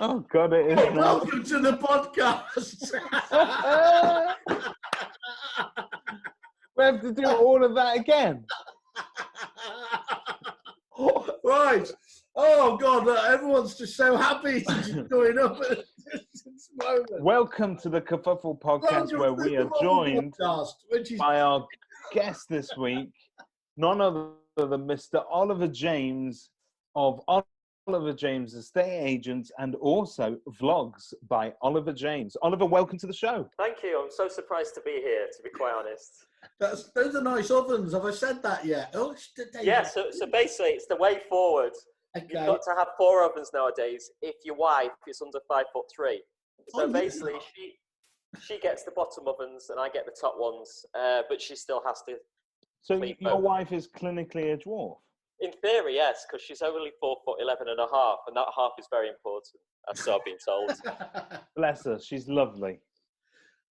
Oh God, it is. Welcome to the podcast. We have to do all of that again. Right. Oh God, everyone's just so happy to just join up at this moment. Welcome to the Kerfuffle podcast, where we are joined by our guest this week, none other than Mr. Oliver James of Oliver James Estate Agents and also Vlogs by Oliver James. Oliver, welcome to the show. Thank you. I'm so surprised to be here, to be quite honest. Those are nice ovens. Have I said that yet? Oh, yeah, so basically it's the way forward. Okay. You've got to have 4 ovens nowadays if your wife is under 5'3". So basically she gets the bottom ovens and I get the top ones, but she still has to. So your wife is clinically a dwarf? In theory, yes, because she's only 4'11.5", and that half is very important, as so I've been told. Bless her, she's lovely.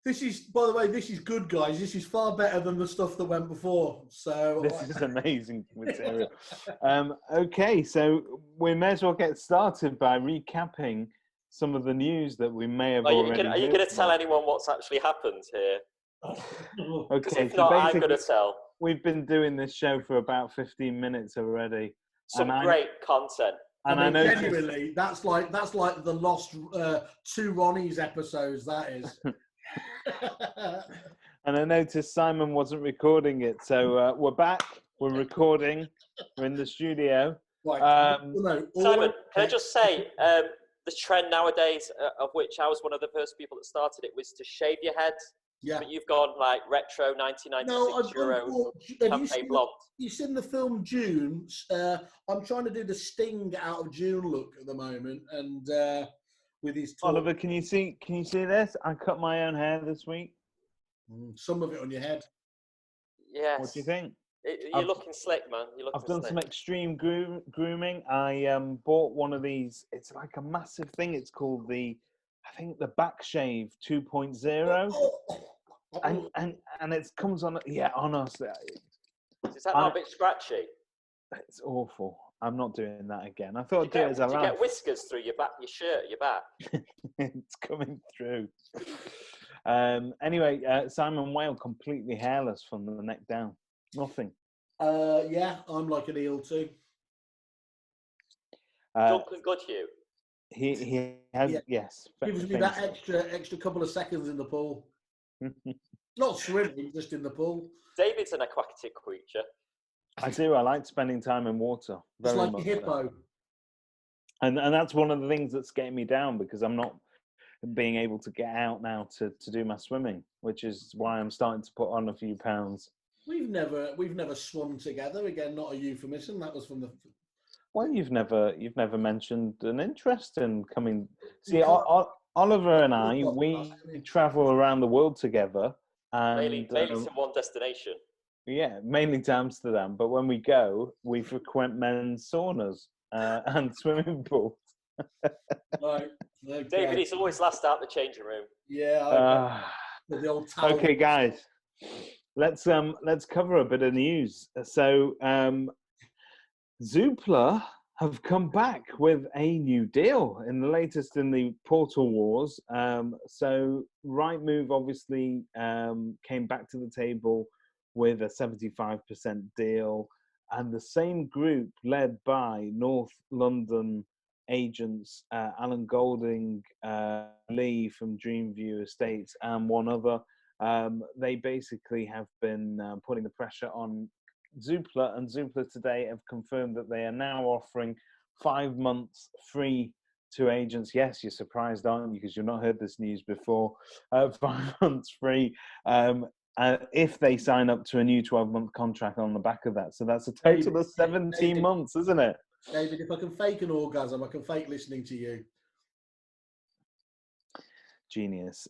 This is, by the way, this is good, guys. This is far better than the stuff that went before. So this is amazing material. Okay, so we may as well get started by recapping some of the news that we may have already. Are you going to tell anyone what's actually happened here? Okay, if not, I'm going to tell. We've been doing this show for about 15 minutes already. Some great content. And I mean, genuinely, that's like the lost 2 Ronnies episodes. That is. And I noticed Simon wasn't recording it, so we're back. We're recording. We're in the studio. Right. Simon, can I just say the trend nowadays, of which I was one of the first people that started it, was to shave your head. Yeah. But you've gone like retro 1996 Euro campaign blonde. You've seen the film June. I'm trying to do the Sting out of June look at the moment, and with his talk. Oliver, can you see this? I cut my own hair this week. Some of it on your head. Yes. What do you think? You're looking slick, man. I've done some extreme grooming. I bought one of these. It's like a massive thing. It's called I think the Back Shave 2.0. And it comes on. Yeah, honestly. Is that not a bit scratchy? It's awful. I'm not doing that again. I thought I'd do it as a laugh. Did you get whiskers through your back, your shirt, your back? It's coming through. Anyway, Simon Whale completely hairless from the neck down. Nothing. Yeah, I'm like an eel too. Duncan Goodhue. He has, yeah. Yes. Gives me that extra couple of seconds in the pool. Not swimming, just in the pool. David's an aquatic creature. I do. I like spending time in water. It's like a hippo. So. And that's one of the things that's getting me down, because I'm not being able to get out now to do my swimming, which is why I'm starting to put on a few pounds. We've never swum together. Again, not a euphemism. That was from the. Well, you've never mentioned an interest in coming. See, Oliver and I, we travel around the world together, and mainly to one destination. Yeah, mainly to Amsterdam. But when we go, we frequent men's saunas and swimming pools. Right. Okay. David, he's always last out the changing room. Yeah. The old towel. Okay, guys, let's cover a bit of news. So, Zoopla have come back with a new deal in the latest in the portal wars. So Rightmove obviously came back to the table with a 75% deal, and the same group led by North London agents, Alan Golding, Lee from Dreamview Estates, and one other. They basically have been putting the pressure on Zoopla, and Zoopla today have confirmed that they are now offering 5 months free to agents. Yes, you're surprised, aren't you? Because you've not heard this news before. 5 months free if they sign up to a new 12-month contract on the back of that. So that's a total of 17 months, isn't it? David, if I can fake an orgasm, I can fake listening to you. Genius.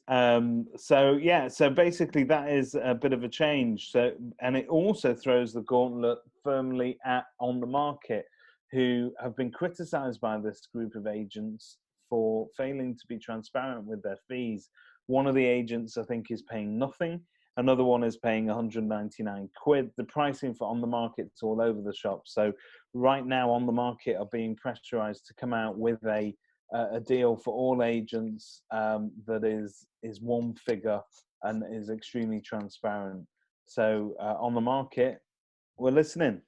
So basically that is a bit of a change. So, and it also throws the gauntlet firmly on the market, who have been criticized by this group of agents for failing to be transparent with their fees. One of the agents, I think, is paying nothing. Another one is paying 199 quid. The pricing for on the market is all over the shop. So right now on the market are being pressurized to come out with a a deal for all agents that is one figure and is extremely transparent. So on the market, we're listening.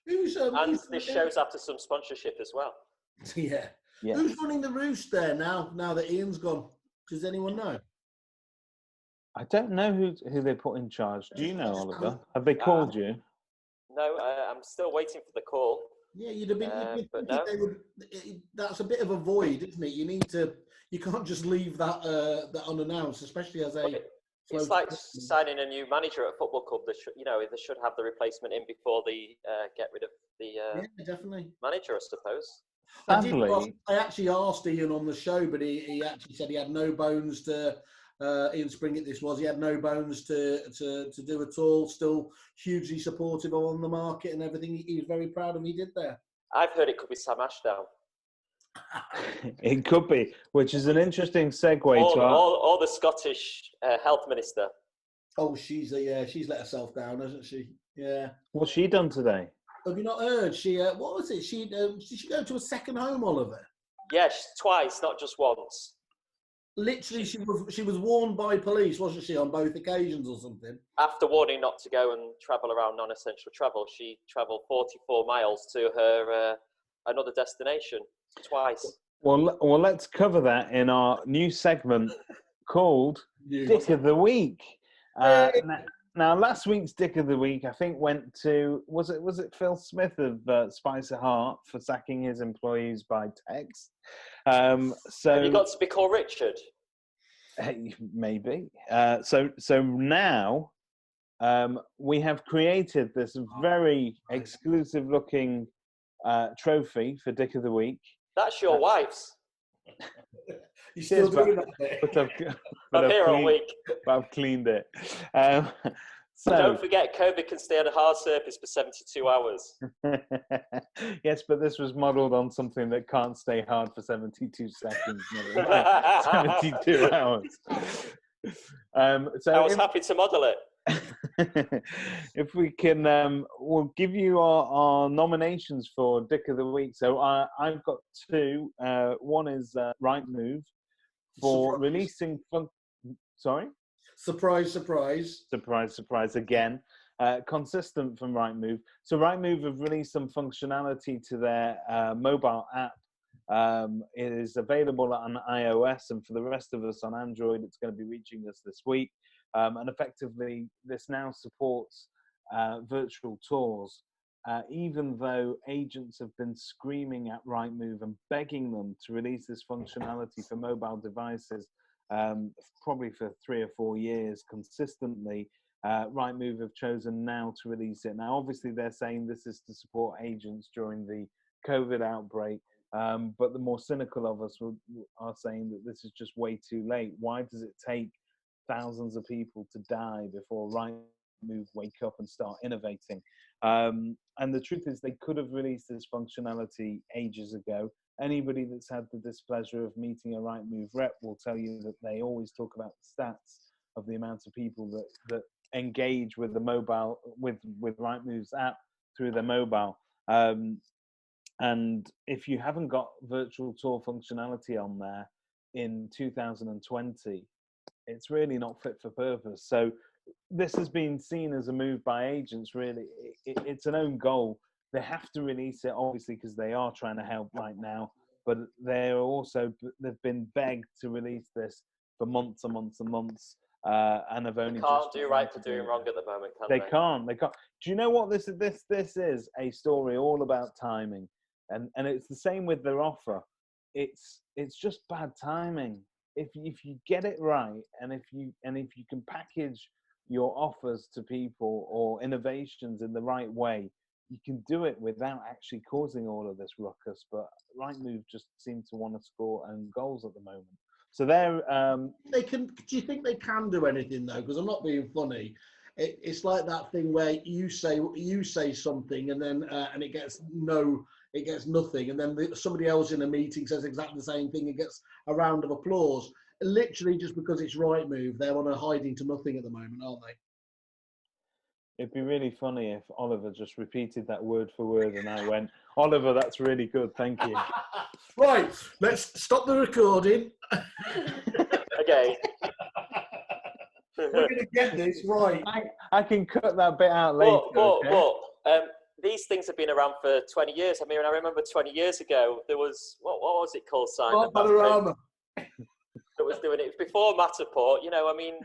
And this shows after some sponsorship as well. Yeah. Who's running the roost there now that Ian's gone? Does anyone know? I don't know who they put in charge. Do you know, Oliver? Have they called you? No, I'm still waiting for the call. Yeah, you'd have been. But no. That's a bit of a void, isn't it? You can't just leave that unannounced, especially as a. It's like signing a new manager at a football club. They should have the replacement in before they get rid of the definitely manager, I suppose. I actually asked Ian on the show, but he actually said he had no bones to. Ian Springett, he had no bones to do at all. Still hugely supportive on the market and everything. He was very proud of what he did there. I've heard it could be Sam Ashdown. It could be, which is an interesting segue or the Scottish health minister. Oh, she's let herself down, hasn't she? Yeah. What's she done today? Have you not heard? She what was it? Did she go to a second home, Oliver? Yes, twice, not just once. Literally, she was warned by police, wasn't she, on both occasions or something? After warning not to go and travel around non-essential travel, she travelled 44 miles to her another destination twice. Well, let's cover that in our new segment called Dick of the Week. Now, last week's Dick of the Week, I think, went to was it Phil Smith of Spice of Heart for sacking his employees by text. So have you got to be called Richard? Maybe. So now we have created this very exclusive looking trophy for Dick of the Week. That's your wife's. You still doing that? I'm here all week. But I've cleaned it. So don't forget, COVID can stay on a hard surface for 72 hours. Yes, but this was modelled on something that can't stay hard for 72 seconds. 72 hours. So I was happy to model it. If we can, we'll give you our nominations for Dick of the Week. So I've got two. One is Rightmove for releasing. Sorry? Surprise again. Consistent from Rightmove. So Rightmove have released some functionality to their mobile app. It is available on iOS, and for the rest of us on Android, it's going to be reaching us this week. And effectively, this now supports virtual tours, even though agents have been screaming at Rightmove and begging them to release this functionality for mobile devices, probably for 3 or 4 years consistently. Rightmove have chosen now to release it. Now, obviously, they're saying this is to support agents during the COVID outbreak, but the more cynical of us are saying that this is just way too late. Why does it take thousands of people to die before Rightmove wake up and start innovating? And the truth is, they could have released this functionality ages ago. Anybody that's had the displeasure of meeting a Rightmove rep will tell you that they always talk about the stats of the amount of people that engage with the mobile, with Rightmove's app through their mobile. And if you haven't got virtual tour functionality on there in 2020, it's really not fit for purpose. So this has been seen as a move by agents, really. It's an own goal. They have to release it, obviously, because they are trying to help right now. But they've been begged to release this for months and months and months. And have only can't do right for doing wrong at the moment, can they? They can't. Do you know what this is? This is a story all about timing. And it's the same with their offer. It's just bad timing. If you get it right, and if you can package your offers to people or innovations in the right way, you can do it without actually causing all of this ruckus. But Rightmove just seem to want to score own goals at the moment. So they're they can. Do you think they can do anything though? Because I'm not being funny. It's like that thing where you say something and then and it gets nothing, and then somebody else in a meeting says exactly the same thing and gets a round of applause. Literally, just because it's Rightmove, they're on a hiding to nothing at the moment, aren't they? It'd be really funny if Oliver just repeated that word for word and I went, Oliver, that's really good, thank you. Right, let's stop the recording. Okay. We're going to get this right. I can cut that bit out later. These things have been around for 20 years. I mean, I remember 20 years ago, there was, what was it called, Simon? Panorama. That was doing it. It was before Matterport, you know, I mean.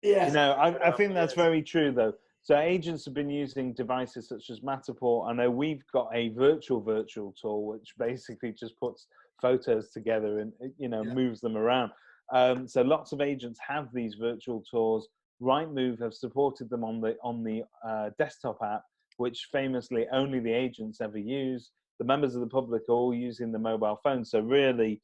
Yeah. You know, I think that's very true, though. So agents have been using devices such as Matterport. I know we've got a virtual tool, which basically just puts photos together and, you know, moves them around. So lots of agents have these virtual tours. Rightmove have supported them on the desktop app, which famously only the agents ever use. The members of the public are all using the mobile phone. So really,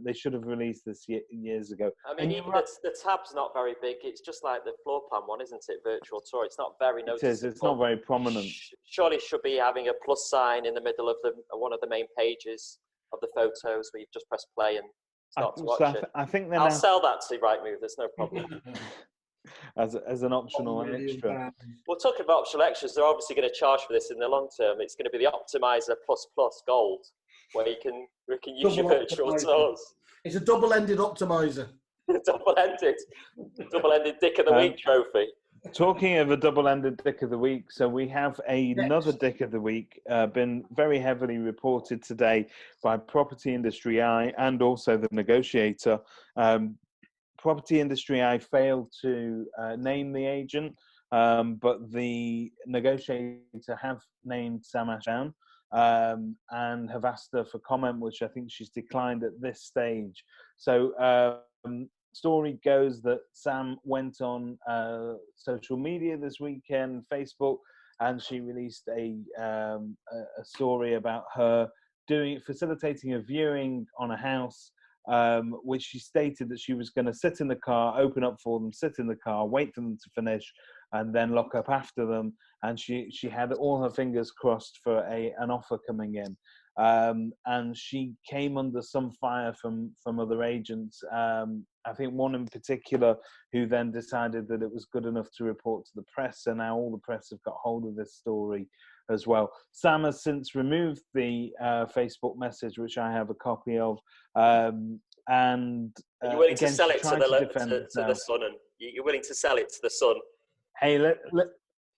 they should have released this years ago. I mean, even the tab's not very big. It's just like the floor plan one, isn't it? Virtual tour. It's not very noticeable. It is. It's not very prominent. Surely should be having a plus sign in the middle of one of the main pages of the photos where you just press play and start to watch it. I think I'll sell that to Rightmove. There's no problem. as an optional extra. Well, talking about optional extras, they're obviously going to charge for this in the long term. It's going to be the Optimizer Plus Gold, where you can use your virtual tours. It's a double-ended optimizer. double-ended Dick of the Week trophy. Talking of a double-ended Dick of the Week, so we have another Dick of the Week, been very heavily reported today by Property Industry Eye and also the Negotiator. Property Industry Eye failed to name the agent, but the Negotiator have named Sam Ashdown and have asked her for comment, which I think she's declined at this stage. So story goes that Sam went on social media this weekend, Facebook, and she released a story about her facilitating a viewing on a house, which she stated that she was going to sit in the car, open up for them, sit in the car, wait for them to finish, and then lock up after them. And she had all her fingers crossed for an offer coming in. And she came under some fire from other agents. I think one in particular who then decided that it was good enough to report to the press, and now all the press have got hold of this story as well. Sam has since removed the Facebook message, which I have a copy of, and you're willing to sell it to the Sun, and you're willing to sell it to the Sun. Hey,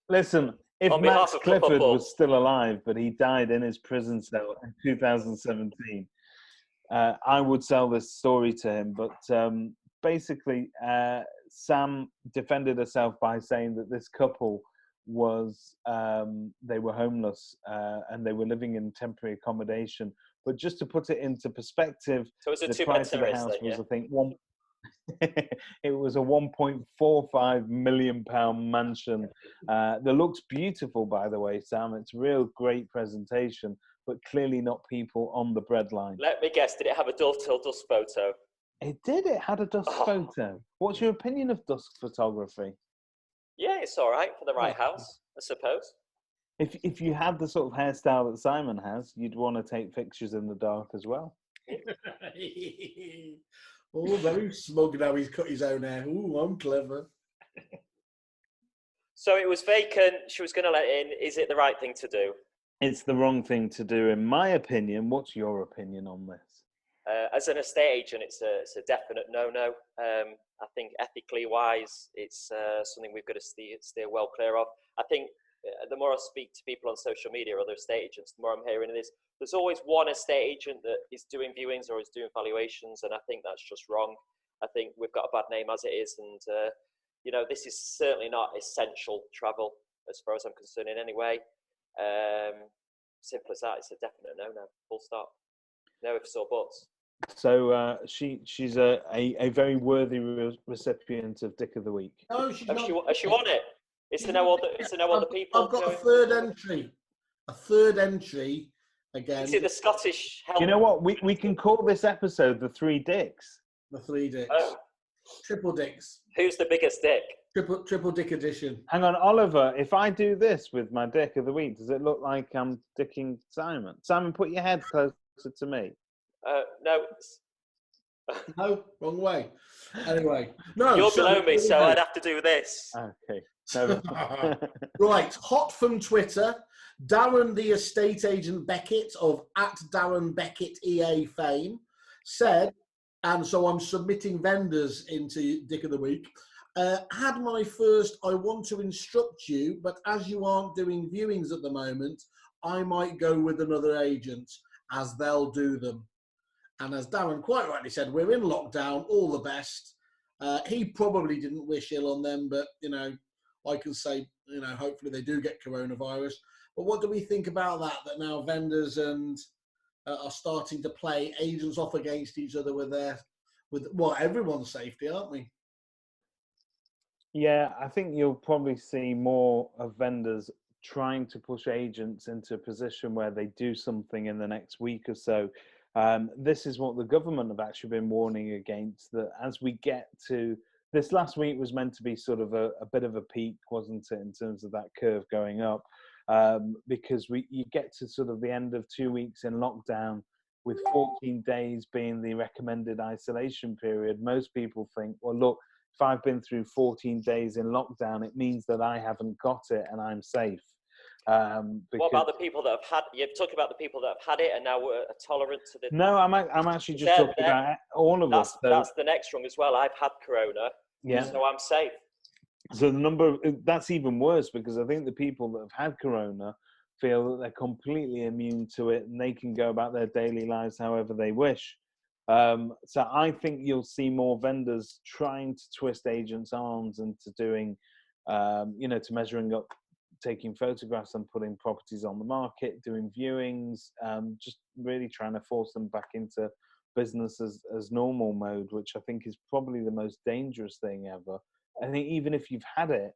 listen. If Max Clifford was still alive, but he died in his prison cell in 2017, I would sell this story to him. But basically, Sam defended herself by saying that this couple was, they were homeless and they were living in temporary accommodation. But just to put it into perspective, so it was the price of the house was, I think, it was a £1.45 million mansion that looks beautiful, by the way, Sam. It's a real great presentation, but clearly not people on the breadline. Let me guess, did it have a dovetail dusk photo? It did. It had a dusk photo. What's your opinion of dusk photography? Yeah, it's all right for the right house, I suppose. If you had the sort of hairstyle that Simon has, you'd want to take pictures in the dark as well. Oh, very smug now he's cut his own hair. Ooh, I'm clever. So it was vacant. She was going to let in. Is it the right thing to do? It's the wrong thing to do, in my opinion. What's your opinion on this? As an estate agent, it's a definite no-no. I think ethically wise, it's something we've got to steer well clear of. I think the more I speak to people on social media or other estate agents, the more I'm hearing is there's always one estate agent that is doing viewings or is doing valuations, and I think that's just wrong. I think we've got a bad name as it is, and you know, this is certainly not essential travel as far as I'm concerned in any way. Simple as that. It's a definite no-no. Full stop. No ifs or buts. So she's a very worthy recipient of Dick of the Week. No, she's not. Has she won it? It's to know other people. I've got a third entry. A third entry again. Is it the Scottish helmet? You know what? We can call this episode the Three Dicks. The Three Dicks. Oh. Triple Dicks. Who's the biggest dick? Triple Dick edition. Hang on, Oliver. If I do this with my Dick of the Week, does it look like I'm dicking Simon? Simon, put your head closer to me. No. No, wrong way. Anyway, no. You're below me, so I'd have to do this. Okay. No. Right, hot from Twitter. Darren, the estate agent Beckett of @Darren Beckett EA fame, said, and so I'm submitting vendors into Dick of the Week. Had my first, I want to instruct you, but as you aren't doing viewings at the moment, I might go with another agent as they'll do them. And as Darren quite rightly said, we're in lockdown, all the best. He probably didn't wish ill on them, but, you know, I can say, you know, hopefully they do get coronavirus. But what do we think about that now vendors and are starting to play agents off against each other with everyone's safety, aren't we? Yeah, I think you'll probably see more of vendors trying to push agents into a position where they do something in the next week or so. This is what the government have actually been warning against, that as we get to this last week was meant to be sort of a bit of a peak, wasn't it, in terms of that curve going up, because you get to sort of the end of 2 weeks in lockdown with 14 days being the recommended isolation period. Most people think, well, look, if I've been through 14 days in lockdown, it means that I haven't got it and I'm safe. What about the people that have had? You're talking about the people that have had it and now are tolerant to the. No, I'm actually just talking about all of us. That's the next rung as well. I've had corona, yeah, so I'm safe. So that's even worse, because I think the people that have had corona feel that they're completely immune to it and they can go about their daily lives however they wish. So I think you'll see more vendors trying to twist agents' arms into doing, to measuring up, taking photographs and putting properties on the market, doing viewings, just really trying to force them back into business as normal mode, which I think is probably the most dangerous thing ever. I think even if you've had it,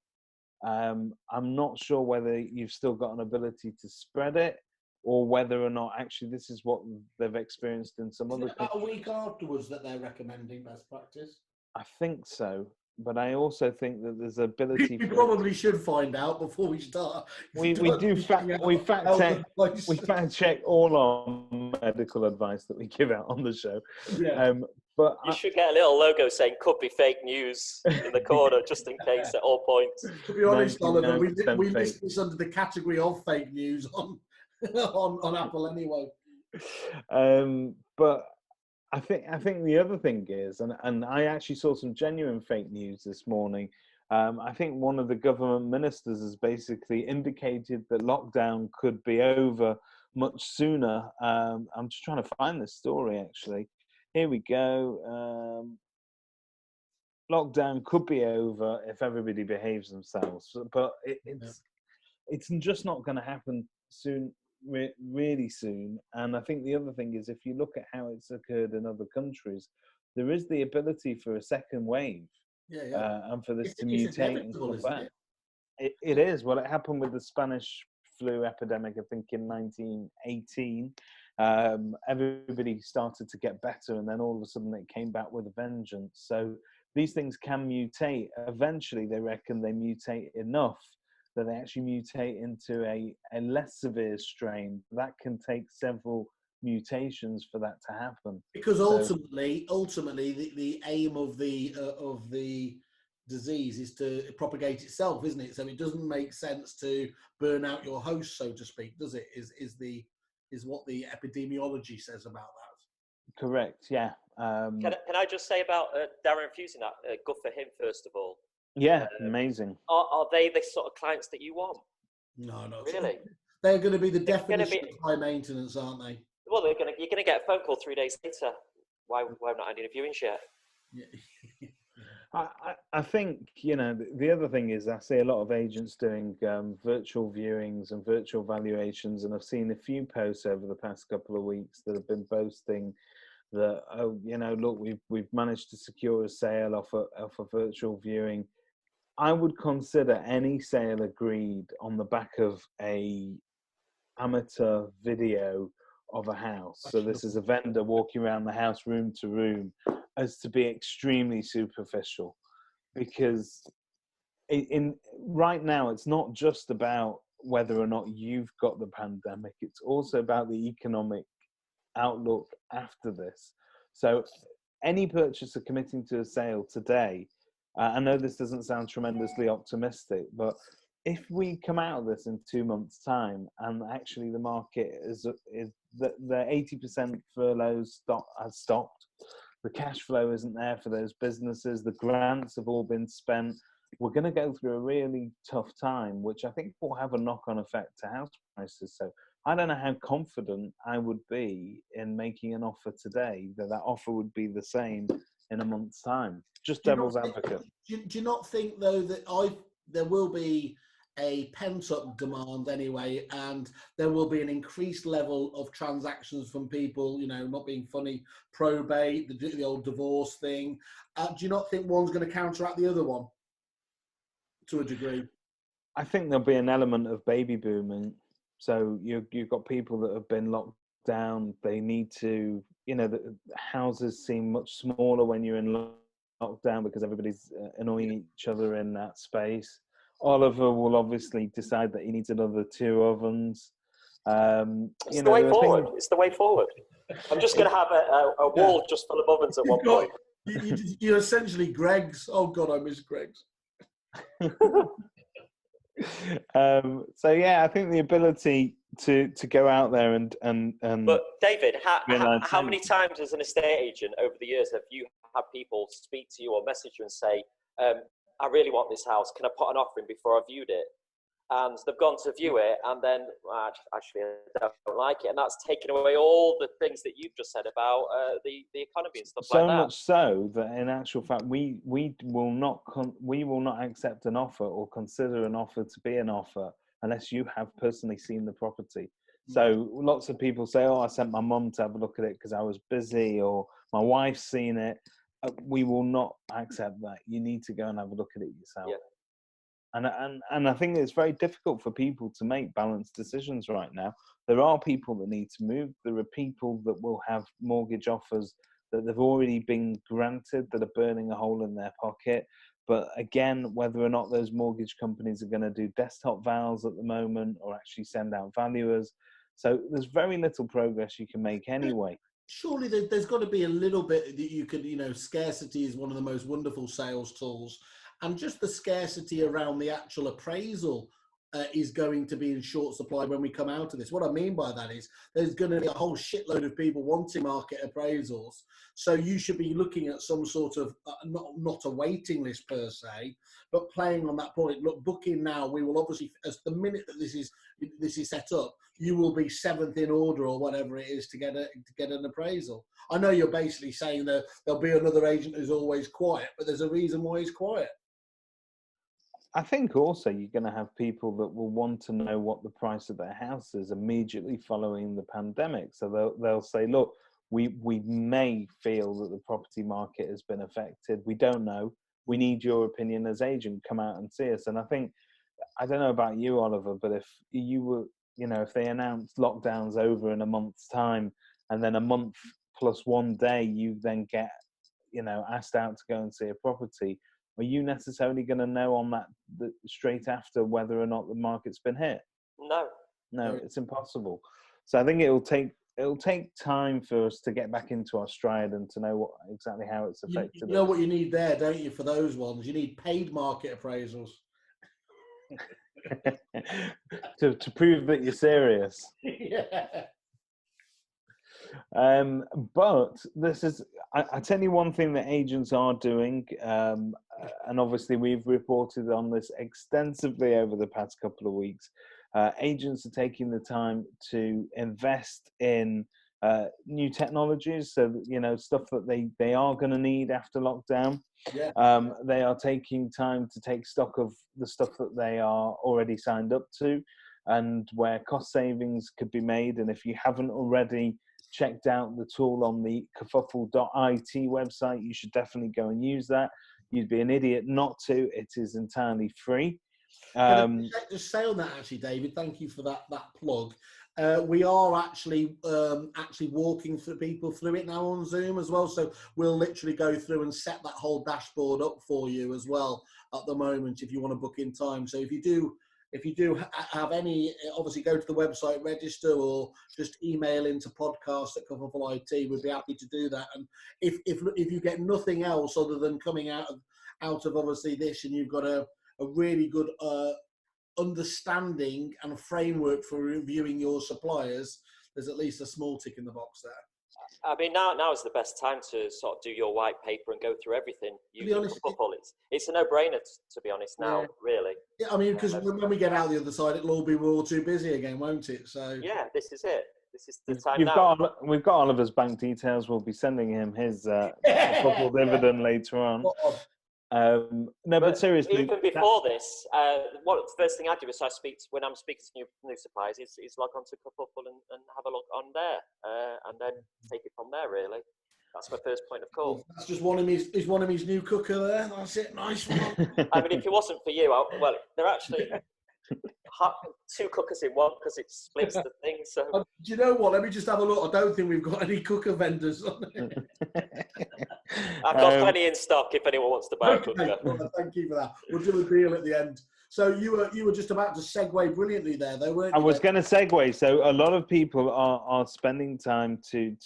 I'm not sure whether you've still got an ability to spread it, or whether or not actually this is what they've experienced in some other countries. About a week afterwards that they're recommending best practice? I think so, but I also think that there's ability. We probably should find out before we start. We fact check all our medical advice that we give out on the show. Yeah. But you should get a little logo saying "could be fake news" in the corner, just in case at all points. To be honest, Oliver, we list this under the category of fake news on Apple anyway. But I think the other thing is, and I actually saw some genuine fake news this morning. I think one of the government ministers has basically indicated that lockdown could be over much sooner. I'm just trying to find this story actually. Here we go. Lockdown could be over if everybody behaves themselves, but it's just not going to happen soon, really soon. And I think the other thing is, if you look at how it's occurred in other countries, there is the ability for a second wave, and for this to mutate and come back. It is. Well, it happened with the Spanish flu epidemic, I think, in 1918. Everybody started to get better, and then all of a sudden it came back with a vengeance. So these things can mutate. Eventually, they reckon they mutate enough that they actually mutate into a less severe strain. That can take several mutations for that to happen. Because ultimately, the aim of the disease is to propagate itself, isn't it? So it doesn't make sense to burn out your host, so to speak, does it? Is what the epidemiology says about that. Correct. Yeah. Can I just say about Darren refusing that? Good for him, first of all. Yeah, amazing. Are they the sort of clients that you want? No, really. They're going to be the definition of high maintenance, aren't they? Well, you're going to get a phone call 3 days later. Why not any viewings yet? Yeah. I think, the other thing is I see a lot of agents doing virtual viewings and virtual valuations, and I've seen a few posts over the past couple of weeks that have been boasting that, look, we've managed to secure a sale off a virtual viewing. I would consider any sale agreed on the back of a amateur video of a house. So this is a vendor walking around the house room to room, as to be extremely superficial, because right now it's not just about whether or not you've got the pandemic, it's also about the economic outlook after this. So any purchaser committing to a sale today I know this doesn't sound tremendously optimistic, but if we come out of this in 2 months' time, and actually the market is the 80% furloughs has stopped, the cash flow isn't there for those businesses, the grants have all been spent, we're going to go through a really tough time, which I think will have a knock-on effect to house prices. So I don't know how confident I would be in making an offer today that offer would be the same in a month's time. Just devil's advocate. Do you not think, though, that there will be a pent-up demand anyway, and there will be an increased level of transactions from people, you know, not being funny, probate, the old divorce thing. Do you not think one's going to counteract the other one to a degree? I think there'll be an element of baby booming. So you've got people that have been locked down. They need to, you know, the houses seem much smaller when you're in lockdown because everybody's annoying each other in that space. Oliver will obviously decide that he needs another 2 ovens. It's the way forward. It's the way forward. I'm just going to have a wall just full of ovens at one point. You're essentially Greg's. Oh God, I miss Greg's. So yeah, I think the ability to go out there and But David, how many times as an estate agent over the years have you had people speak to you or message you and say, I really want this house, can I put an offer in before I viewed it? And they've gone to view it, and then actually I don't like it, and that's taken away all the things that you've just said about the economy and stuff like that. So much so that, in actual fact, we will not accept an offer or consider an offer to be an offer unless you have personally seen the property. So lots of people say, "Oh, I sent my mum to have a look at it because I was busy," or "My wife's seen it." We will not accept that. You need to go and have a look at it yourself. Yeah. And I think it's very difficult for people to make balanced decisions right now. There are people that need to move. There are people that will have mortgage offers that they've already been granted that are burning a hole in their pocket. But again, whether or not those mortgage companies are going to do desktop vals at the moment or actually send out valuers. So there's very little progress you can make anyway. Surely there's got to be a little bit that you could, you know, scarcity is one of the most wonderful sales tools. And just the scarcity around the actual appraisal is going to be in short supply when we come out of this. What I mean by that is there's going to be a whole shitload of people wanting market appraisals. So you should be looking at some sort of, not a waiting list per se, but playing on that point. Look, booking now, we will obviously, as the minute that this is set up, you will be 7th in order or whatever it is to get an appraisal. I know you're basically saying that there'll be another agent who's always quiet, but there's a reason why he's quiet. I think also you're going to have people that will want to know what the price of their house is immediately following the pandemic. So they'll say, look, we may feel that the property market has been affected. We don't know. We need your opinion as agent. Come out and see us. And I think, I don't know about you, Oliver, but if you were, you know, if they announced lockdowns over in a month's time and then a month plus 1 day, you then get, you know, asked out to go and see a property, are you necessarily going to know on that straight after whether or not the market's been hit? No, it's impossible. So I think it'll take time for us to get back into our stride and to know exactly how it's affected. You know what you need there, don't you? For those ones, you need paid market appraisals to prove that you're serious. Yeah. But this is, I tell you one thing that agents are doing, and obviously we've reported on this extensively over the past couple of weeks. Agents are taking the time to invest in new technologies, so that, you know, stuff that they are going to need after lockdown. Yeah. They are taking time to take stock of the stuff that they are already signed up to and where cost savings could be made. And if you haven't already checked out the tool on the Kerfuffled.it website, you should definitely go and use that. You'd be an idiot not to. It is entirely free. Just say on that, actually, David, thank you for that plug. We are actually walking through people through it now on Zoom as well. So we'll literally go through and set that whole dashboard up for you as well at the moment if you want to book in time. So if you do if you do have any, obviously go to the website, register, or just email into podcast@Kerfuffle IT. We'd be happy to do that. And if you get nothing else other than coming out of obviously this, and you've got a really good understanding and framework for reviewing your suppliers, there's at least a small tick in the box there. I mean, now is the best time to sort of do your white paper and go through everything. It's a no-brainer, to be honest, now, really. Yeah, I mean, because when we get out the other side, it'll all be we're all too busy again, won't it? So yeah, this is it. This is the time now. We've got Oliver's bank details. We'll be sending him his dividend later on. But seriously, even before this, what the first thing I do is when I'm speaking to new suppliers is log on to Kerfuffle and have a look on there, and then take it from there. Really, that's my first point of call. That's just one of his new cooker there. That's it, nice one. I mean, if it wasn't for you, they're actually 2 cookers in one because it splits the thing. So do you know what? Let me just have a look. I don't think we've got any cooker vendors on it. I've got plenty in stock if anyone wants to buy a cooker. Well, thank you for that. We'll do a deal at the end. So you were just about to segue brilliantly there, though, weren't you? I was going to segue. So a lot of people are spending time to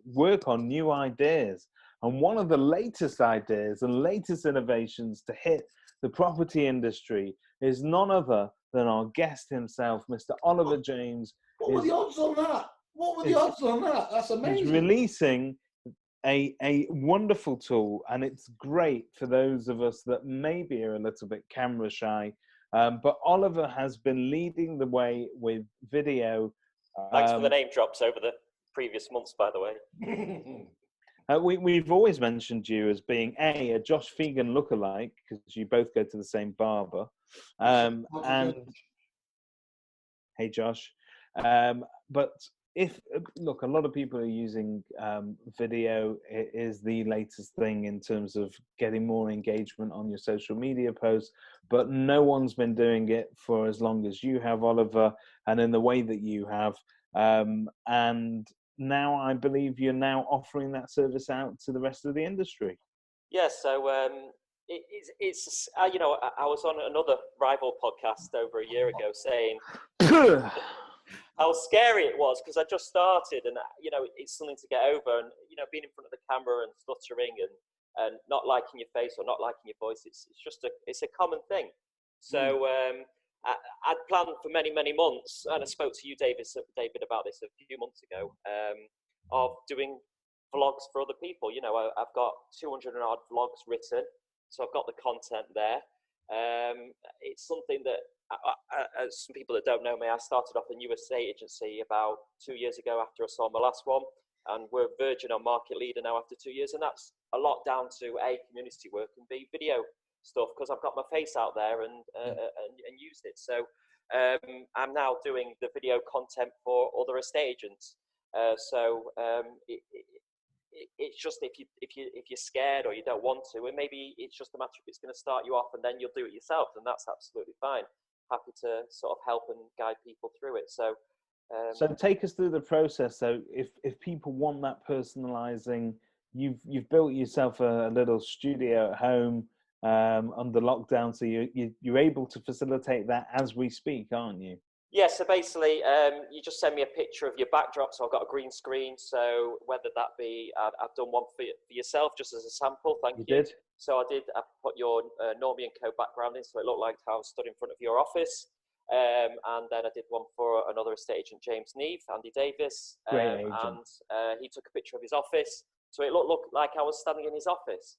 work on new ideas, and one of the latest ideas and latest innovations to hit the property industry is none other than our guest himself, Mr. Oliver James. What were the odds on that? That's amazing. He's releasing a wonderful tool, and it's great for those of us that maybe are a little bit camera shy. But Oliver has been leading the way with video. Thanks for the name drops over the previous months, by the way. We've always mentioned you as being a Josh Fegan lookalike, because you both go to the same barber. And hey, Josh. But a lot of people are using video. It is the latest thing in terms of getting more engagement on your social media posts, but no one's been doing it for as long as you have, Oliver, and in the way that you have. And now I believe you're now offering that service out to the rest of the industry. Yeah, so it's I was on another rival podcast over a year ago saying how scary it was, because I just started, and it's something to get over, and being in front of the camera and stuttering and not liking your face or not liking your voice, it's a common thing. So I'd planned for many months, and I spoke to you, David, about this a few months ago, of doing vlogs for other people. I've got 200 and odd vlogs written, so I've got the content there. It's something that, as some people that don't know me, I started off a new estate agency about 2 years ago after I sold my last one, and we're verging on market leader now after 2 years, and that's a lot down to A, community work, and B, video stuff, because I've got my face out there and used it. So I'm now doing the video content for other estate agents. It's just if you're scared or you don't want to, and maybe it's just a matter of it's going to start you off and then you'll do it yourself, and that's absolutely fine. Happy to sort of help and guide people through it. So take us through the process. So if people want that personalizing, you've built yourself a little studio at home under lockdown, so you're able to facilitate that as we speak, aren't you? Yeah, so basically, you just send me a picture of your backdrop. So I've got a green screen. So whether that be, I've done one for yourself just as a sample. Thank you. You did. So I put your Normie & Co background in, so it looked like how I was stood in front of your office. And then I did one for another estate agent, James Neve, Andy Davis. Great agent. And he took a picture of his office. So it looked like I was standing in his office.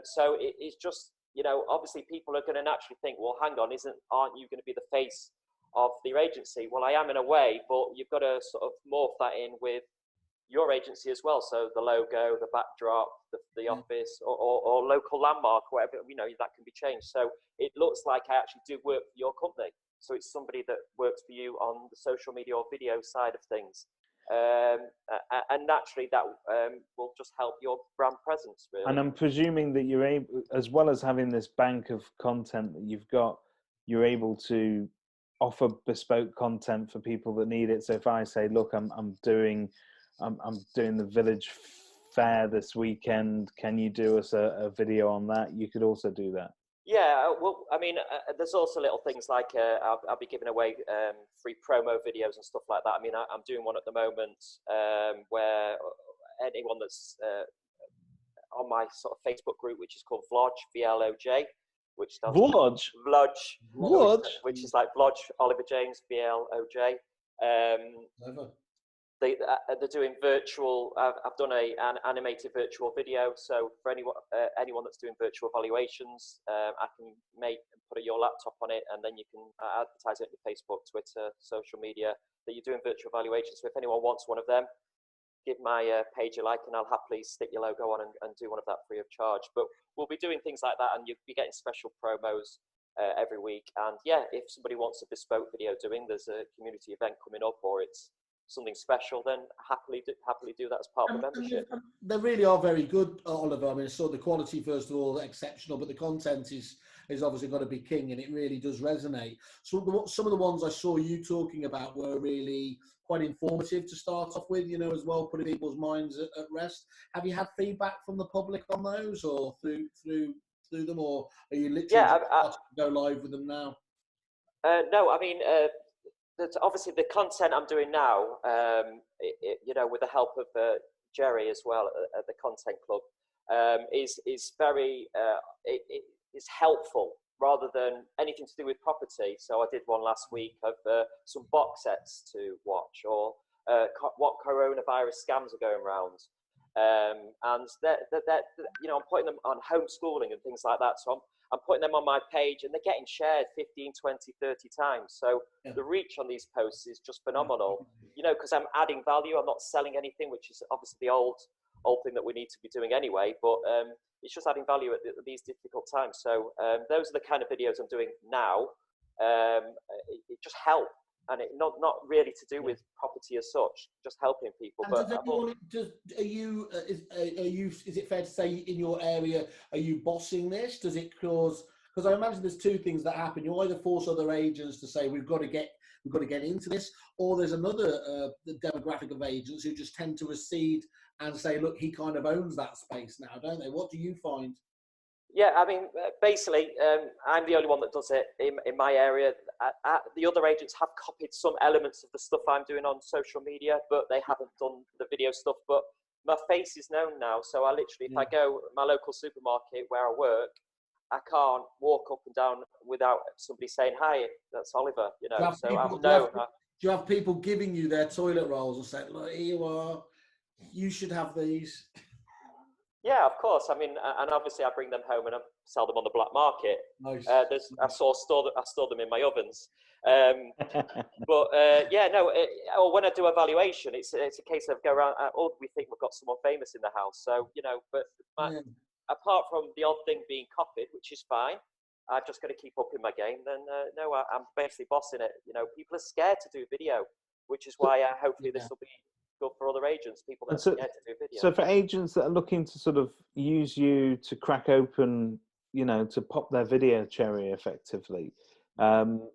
So it's just, obviously people are going to naturally think, well, hang on, aren't you going to be the face of your agency? Well, I am in a way, but you've got to sort of morph that in with your agency as well. So the logo, the backdrop, the office, or local landmark, whatever, that can be changed. So it looks like I actually do work for your company. So it's somebody that works for you on the social media or video side of things. And naturally that will just help your brand presence, really. And I'm presuming that you're able, as well as having this bank of content that you've got, you're able to offer bespoke content for people that need it. So if I say, look, I'm doing the village fair this weekend, can you do us a video on that? You could also do that. Yeah, well, I mean, there's also little things like I'll be giving away free promo videos and stuff like that. I mean, I'm doing one at the moment where anyone that's on my sort of Facebook group, which is called VLOJ, VLOJ, which stands VLOJ? VLOJ, which is like VLOJ, Oliver James, VLOJ. They're doing virtual. I've done an animated virtual video. So for anyone that's doing virtual valuations, I can put your laptop on it, and then you can advertise it on your Facebook, Twitter, social media that you're doing virtual valuations. So if anyone wants one of them, give my page a like, and I'll happily stick your logo on and do one of that free of charge. But we'll be doing things like that, and you'll be getting special promos every week. And yeah, if somebody wants a bespoke video doing, there's a community event coming up, or it's something special, then happily do that as part of the membership. They really are very good, Oliver. I mean, so the quality, first of all, exceptional, but the content is obviously got to be king, and it really does resonate. So some of the ones I saw you talking about were really quite informative to start off with, you know, as well, putting people's minds at rest. Have you had feedback from the public on those, or through them, or are you literally starting to go live with them now? No, I mean, obviously the content I'm doing now, you know, with the help of Jerry as well at the Content Club, is very is helpful rather than anything to do with property. So I did one last week of some box sets to watch, or what coronavirus scams are going around, and that you know, I'm putting them on homeschooling and things like that. So I'm putting them on my page, and they're getting shared 15, 20, 30 times. So the reach on these posts is just phenomenal, you know, because I'm adding value. I'm not selling anything, which is obviously the old thing that we need to be doing anyway. But it's just adding value at these difficult times. So those are the kind of videos I'm doing now. It just help. And it not really to do with property as such, just helping people. And is it fair to say in your area, are you bossing this? Does it cause? Because I imagine there's two things that happen. You either force other agents to say we've got to get into this, or there's another demographic of agents who just tend to recede and say, look, he kind of owns that space now, don't they? What do you find? Yeah, I mean, basically, I'm the only one that does it in my area. The other agents have copied some elements of the stuff I'm doing on social media, but they haven't done the video stuff. But my face is known now, so I literally, if I go my local supermarket where I work, I can't walk up and down without somebody saying, "Hi, that's Oliver." You know, so I'm known. Do you have people giving you their toilet rolls and saying, "Look, here you are. You should have these"? Yeah, of course. I mean, and obviously I bring them home and I sell them on the black market. Nice. I store them in my ovens. But yeah, no. Or when I do a valuation, it's a case of go around. We think we've got someone famous in the house, so you know. But apart from the odd thing being copied, which is fine, I've just got to keep up in my game. Then no, I'm basically bossing it. You know, people are scared to do video, which is why hopefully this will be good for other agents, people that are scared to do video. So for agents that are looking to sort of use you to crack open, you know, to pop their video cherry effectively, talk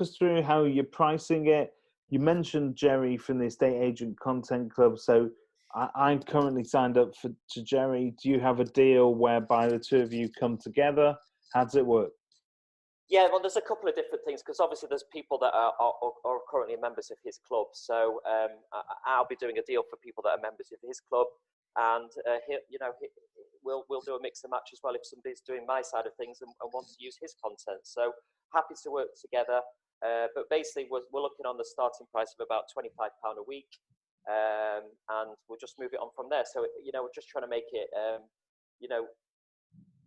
us through how you're pricing it. You mentioned Jerry from the Estate Agent Content Club, so I'm currently signed up to Jerry. Do you have a deal whereby the two of you come together? How does it work? Yeah, well, there's a couple of different things, because obviously there's people that are currently members of his club. So I'll be doing a deal for people that are members of his club, and we'll do a mix and match as well if somebody's doing my side of things and wants to use his content. So happy to work together. But basically, we're looking on the starting price of about £25 a week, and we'll just move it on from there. So you know, we're just trying to make it you know,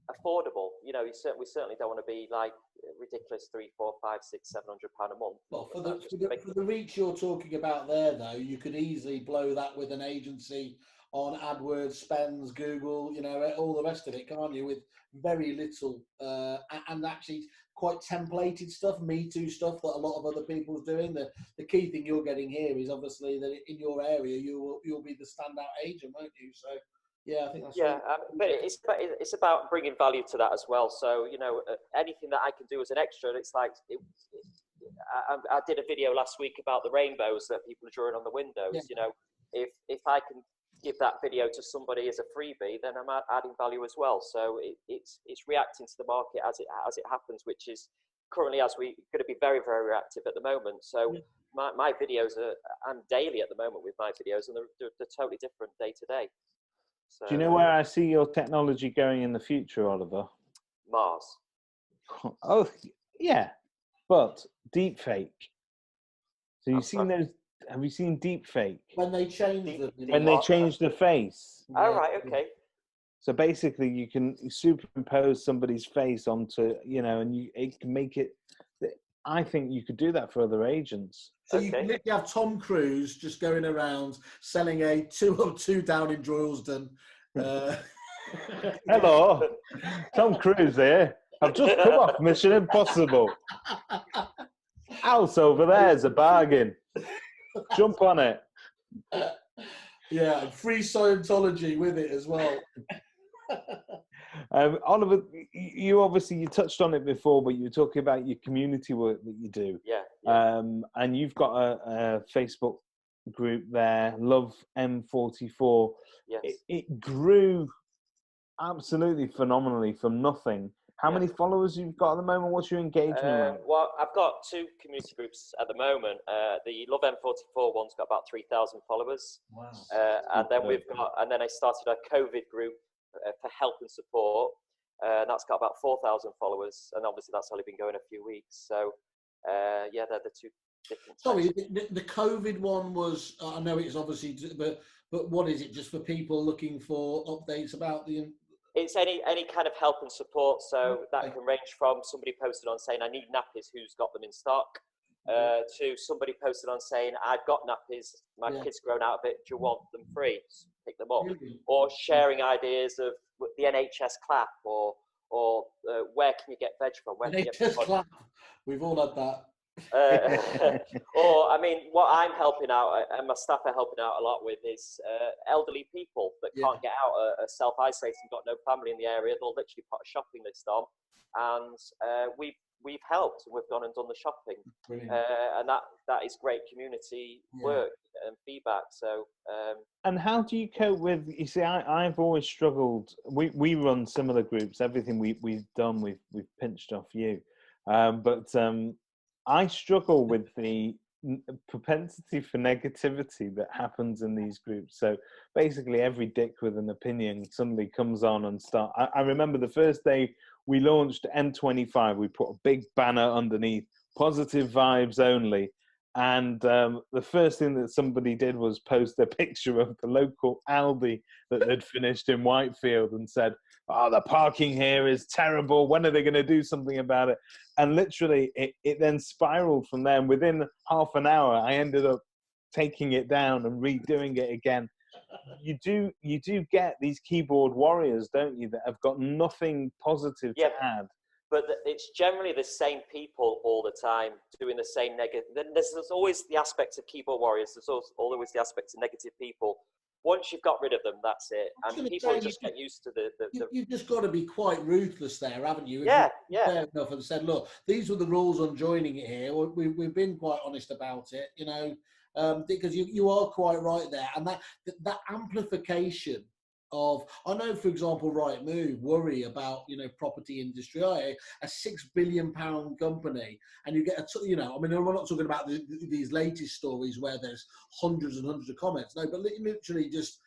affordable. You know, we certainly don't want to be like ridiculous £300, £400, £500, £600, £700 a month. Well, for the reach you're talking about there, though, you could easily blow that with an agency on AdWords, spends, Google, you know, all the rest of it, can't you? With very little and actually quite templated stuff, Me Too stuff that a lot of other people's doing. The key thing you're getting here is obviously that in your area you'll be the standout agent, won't you? So. Yeah, I think that's but it's about bringing value to that as well. So you know, anything that I can do as an extra, it's like I did a video last week about the rainbows that people are drawing on the windows. You know, if I can give that video to somebody as a freebie, then I'm adding value as well. So it's reacting to the market as it happens, which is currently, as we going to be very, very reactive at the moment. So my videos I'm daily at the moment with my videos, and they're totally different day to day. So, do you know where I see your technology going in the future, Oliver? Mars. Oh, yeah, but deep fake. So you've seen those? Have you seen deep fake? When they change when they change the face. Oh, right, okay. So basically, you can superimpose somebody's face onto, and it can make it. I think you could do that for other agents. So you can literally have Tom Cruise just going around selling a 202 down in Droylsden. Hello, Tom Cruise here. I've just come off Mission Impossible. House over there's a bargain. Jump on it. Yeah, free Scientology with it as well. Oliver, you touched on it before, but you were talking about your community work that you do. Yeah. And you've got a Facebook group there, Love M44. Yes. It grew absolutely phenomenally from nothing. How many followers you've got at the moment? What's your engagement rate? Well, I've got 2 community groups at the moment. The Love M44 one's got about 3,000 followers. Wow. And then I started a COVID group for help and support. That's got about 4,000 followers, and obviously that's only been going a few weeks. So, they're the 2 different. Sorry, the COVID one was. I know it's obviously, but what is it? Just for people looking for updates about the. It's any kind of help and support. So that can range from somebody posted on saying I need nappies, who's got them in stock, to somebody posted on saying I've got nappies, my kid's grown out of it, do you want them free? Pick them up. Or sharing ideas of the NHS clap, or where can you get veg from? Where can you get clap. We've all had that. Or I mean, what I'm helping out and my staff are helping out a lot with is elderly people that can't get out, are self-isolating, got no family in the area. They'll literally put a shopping list on, and we've helped, and we've gone and done the shopping. And that is great community work and feedback. So and how do you cope with, you see, I've always struggled, we run similar groups, everything we've done we've pinched off you, but I struggle with the propensity for negativity that happens in these groups. So basically every dick with an opinion suddenly comes on and I remember the first day we launched M25, we put a big banner underneath, positive vibes only. And the first thing that somebody did was post a picture of the local Aldi that they'd finished in Whitefield and said, oh, the parking here is terrible. When are they going to do something about it? And literally it then spiraled from there. And within half an hour, I ended up taking it down and redoing it again. You do get these keyboard warriors, don't you, that have got nothing positive to add. But it's generally the same people all the time doing the same negative. There's always the aspect of keyboard warriors. There's always the aspect of negative people. Once you've got rid of them, that's it. And people just get used to You've just got to be quite ruthless there, haven't you? Yeah. Fair enough, and said, look, these were the rules on joining it here. We've been quite honest about it, because you are quite right there. And that amplification of, I know, for example, Rightmove worry about, property industry, a £6 billion company, and you get we're not talking about these latest stories where there's hundreds and hundreds of comments. No, but literally just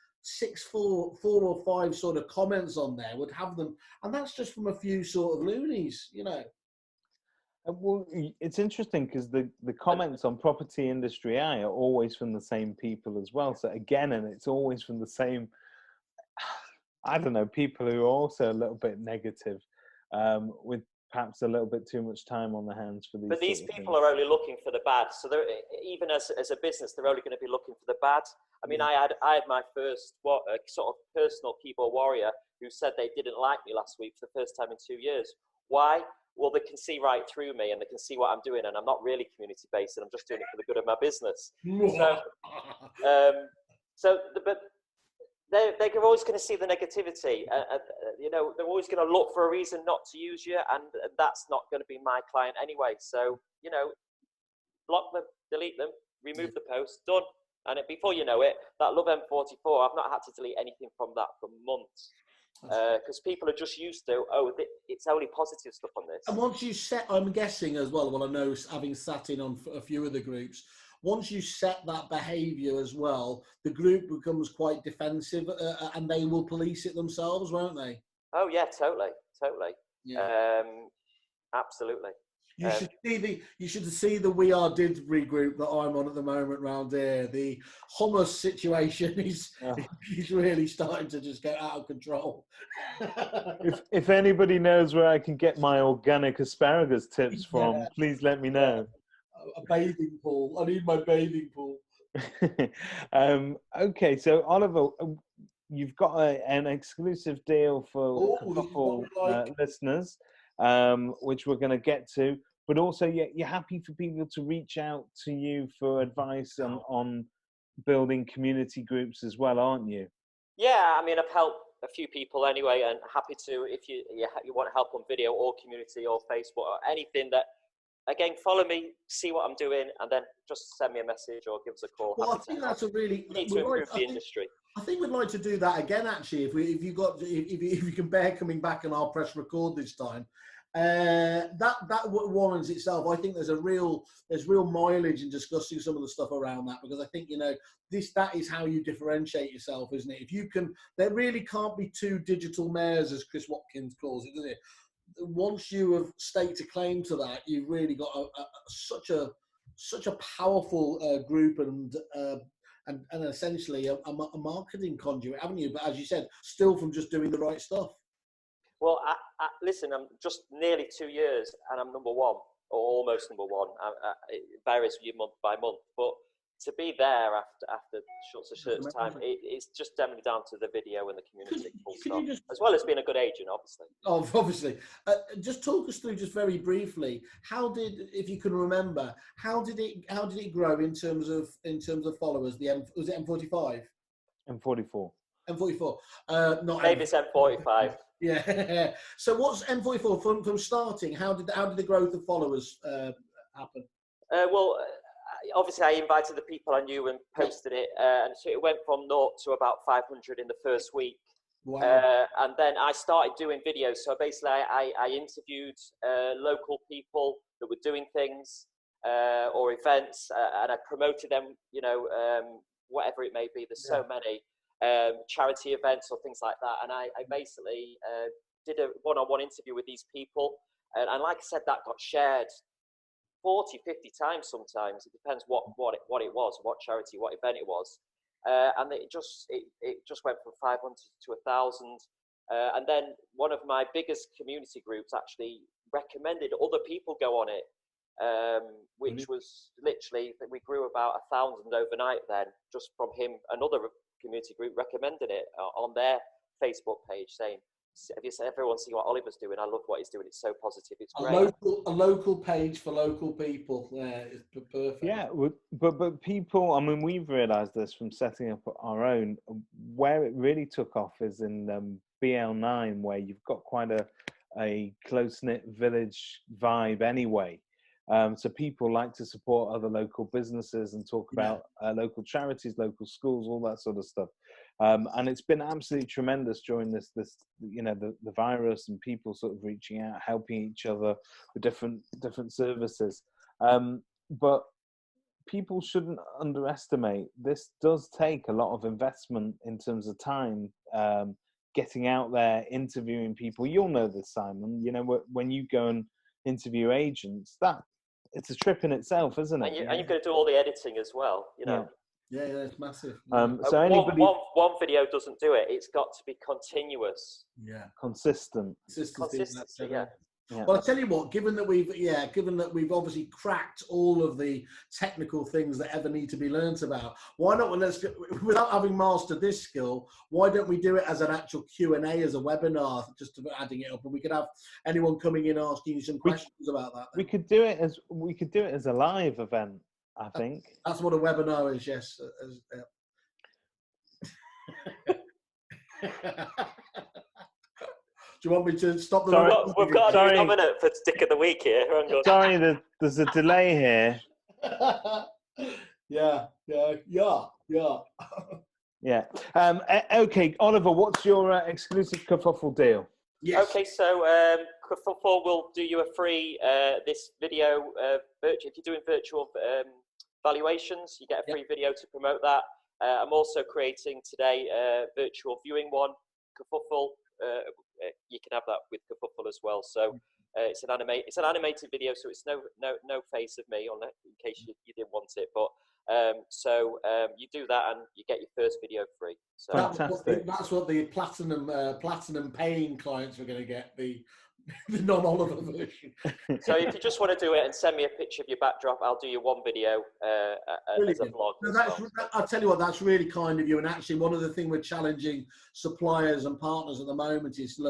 4 or 5 sort of comments on there would have them, and that's just from a few sort of loonies, Well, it's interesting because the comments on Property Industry Eye are always from the same people as well. So again, and it's always from the same, I don't know, people who are also a little bit negative, with perhaps a little bit too much time on their hands for these. But these people are only looking for the bad. So they're, even as a business, they're only going to be looking for the bad. I mean, I had my first sort of personal keyboard warrior who said they didn't like me last week for the first time in 2 years. Why? Well, they can see right through me and they can see what I'm doing, and I'm not really community based, and I'm just doing it for the good of my business. But they're always going to see the negativity. They're always going to look for a reason not to use you, and that's not going to be my client anyway. So, block them, delete them, remove the post, done. And before you know it, that Love M44, I've not had to delete anything from that for months. Because people are just used to, it's only positive stuff on this. And once you set, I'm guessing as well, I know having sat in on a few of the groups, once you set that behaviour as well, the group becomes quite defensive and they will police it themselves, won't they? Oh, yeah, totally. Yeah. Absolutely. You should see the We Are Didsbury group that I'm on at the moment round here. The hummus situation is really starting to just get out of control. if anybody knows where I can get my organic asparagus tips from, please let me know. A bathing pool. I need my bathing pool. Okay, so Oliver, you've got an exclusive deal for listeners, which we're going to get to. But also, you're happy for people to reach out to you for advice on building community groups as well, aren't you? Yeah, I mean, I've helped a few people anyway, and happy to, if you want help on video or community or Facebook or anything that, again, follow me, see what I'm doing, and then just send me a message or give us a call. Well, I think that's a really... We need to improve the industry. I think we'd like to do that again, actually, if you can bear coming back and I'll press record this time. That warrants itself. I think there's real mileage in discussing some of the stuff around that, because I think, that is how you differentiate yourself, isn't it? If you can, there really can't be two digital mayors, as Chris Watkins calls it, doesn't it? Once you have staked a claim to that, you've really got such a powerful group and essentially a marketing conduit, haven't you? But as you said, still from just doing the right stuff. Well, listen, I'm just nearly 2 years and I'm number one, or almost number one. It varies month by month, but to be there after such a time, it's just definitely down to the video and the community, as well as being a good agent, obviously. Oh, obviously. Just talk us through, just very briefly, if you can remember, how did it grow in terms of followers? Was it M45? M44. M44. Not maybe it's M45. Yeah. So what's M44 from starting? How did the growth of followers happen? Well, obviously I invited the people I knew and posted it, and so it went from 0 to about 500 in the first week. Wow. And then I started doing videos. So basically I interviewed local people that were doing things or events, and I promoted them, whatever it may be. There's so many. Charity events or things like that, and I basically did a one-on-one interview with these people, and like I said, that got shared 40, 50 times sometimes. It depends what it was, what charity, what event it was, and it just went from 500 to 1,000, and then one of my biggest community groups actually recommended other people go on it, which was literally, we grew about 1,000 overnight then, just from him. Another community group recommended it on their Facebook page, saying, everyone see what Oliver's doing, I love what he's doing, it's so positive, it's great. A local page for local people. Is perfect. Yeah, but people, I mean, we've realised this from setting up our own, where it really took off is in BL9, where you've got quite a close-knit village vibe anyway. So people like to support other local businesses and talk about local charities, local schools, all that sort of stuff. And it's been absolutely tremendous during this the virus, and people sort of reaching out, helping each other with different services. But people shouldn't underestimate, this does take a lot of investment in terms of time, getting out there, interviewing people. You'll know this, Simon, when you go and interview agents, it's a trip in itself, isn't it? And you've got to do all the editing as well, Yeah, it's massive. So anybody... one video doesn't do it. It's got to be continuous. Yeah. Consistent. Consistency, yeah. Well, I tell you what, given that we've obviously cracked all of the technical things that ever need to be learnt about, why not, without having mastered this skill, why don't we do it as an actual Q&A, as a webinar, just adding it up, and we could have anyone coming in asking you some questions about that. We could do it as a live event, I think. That's what a webinar is, yes. Do you want me to stop the... We've got a new nominate for Stick of the Week here. Sorry, there's a delay here. Yeah. Yeah. Okay, Oliver, what's your exclusive kerfuffle deal? Yes. Okay, so Kerfuffle will do you a free this video. If you're doing virtual valuations, you get a free video to promote that. I'm also creating today a virtual viewing one, Kerfuffle. You can have that with Kerfuffle as well. So it's an animated video, so it's no face of me on it in case you didn't want it. But you do that and you get your first video free. So fantastic. That's what the platinum paying clients are going to get, the non-Oliver version. So if you just want to do it and send me a picture of your backdrop, I'll do you one video as a vlog. I'll tell you what, that's really kind of you. And actually, one of the things we're challenging suppliers and partners at the moment is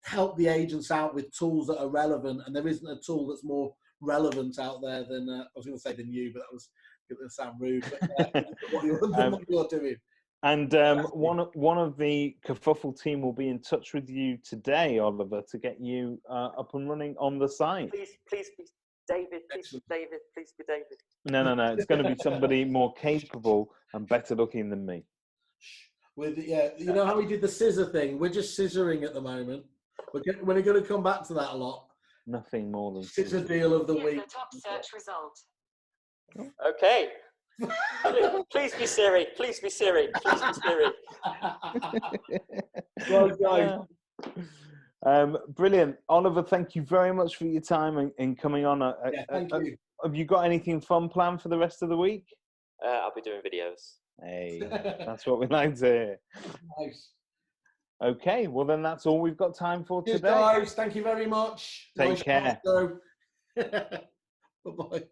help the agents out with tools that are relevant. And there isn't a tool that's more relevant out there than I was going to say than you, but that was going to sound rude. But what you're doing. And one of the Kerfuffle team will be in touch with you today, Oliver, to get you up and running on the site. Please be David. Please be David. Please be David. No. It's going to be somebody more capable and better looking than me. You know how we did the scissor thing? We're just scissoring at the moment. We're going to come back to that a lot. Nothing more than scissor deal of the week. The top search result. Okay. Please be Siri. Please be Siri. Please be Siri. Brilliant. Oliver, thank you very much for your time and coming on. Thank you. Have you got anything fun planned for the rest of the week? I'll be doing videos. Hey, that's what we like to hear. Nice. Okay, well then that's all we've got time for today. Guys, thank you very much. Take care. Bye-bye.